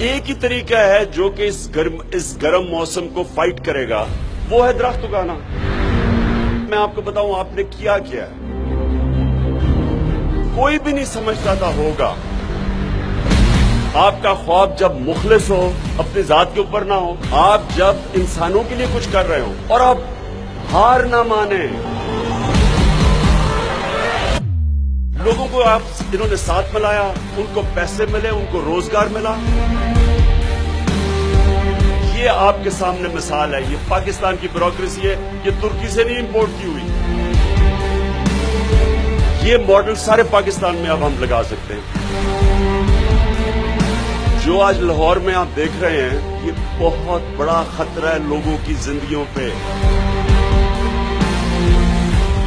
एक ही तरीका है जो कि इस गर्म मौसम को फाइट करेगा, वो है दरख्त उगाना। मैं आपको बताऊं आपने किया क्या। कोई भी नहीं समझता था होगा। आपका ख्वाब जब मुखलिस हो, अपने जात के ऊपर ना हो, आप जब इंसानों के लिए कुछ कर रहे हो और आप हार ना माने, लोगों को आप इन्होंने साथ मिलाया, उनको पैसे मिले, उनको रोजगार मिला। ये आपके सामने मिसाल है। ये पाकिस्तान की ब्यूरोक्रेसी है, ये तुर्की से नहीं इंपोर्ट की हुई। ये मॉडल सारे पाकिस्तान में अब हम लगा सकते हैं। जो आज लाहौर में आप देख रहे हैं, ये बहुत बड़ा खतरा है लोगों की जिंदगियों पे।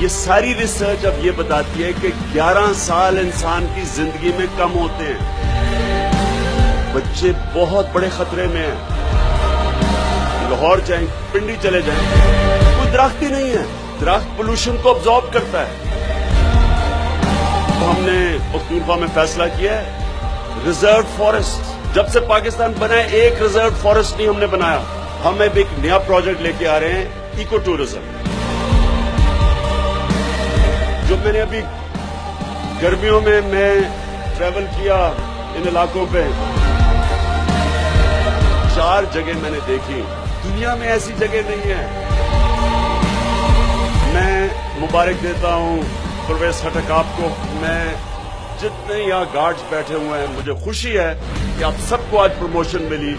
ये सारी रिसर्च अब ये बताती है कि 11 साल इंसान की जिंदगी में कम होते हैं। बच्चे बहुत बड़े खतरे में हैं। लाहौर जाएं, पिंडी चले जाएं, कोई दरख्त ही नहीं है। दरख्त पोल्यूशन को अब्जॉर्ब करता है। तो हमने अक्टूबर में फैसला किया है रिजर्व फॉरेस्ट। जब से पाकिस्तान बना है, एक रिजर्व फॉरेस्ट नहीं हमने बनाया। हम अब एक नया प्रोजेक्ट लेके आ रहे हैं, इको टूरिज्म। जो मैंने अभी गर्मियों में मैं ट्रैवल किया इन इलाकों पे, 4 जगह मैंने देखी। दुनिया में ऐसी जगह नहीं है। मैं मुबारक देता हूं परवेज खटक आपको। मैं जितने यहाँ गार्ड्स बैठे हुए हैं, मुझे खुशी है कि आप सबको आज प्रमोशन मिली।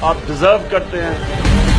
आप डिजर्व करते हैं।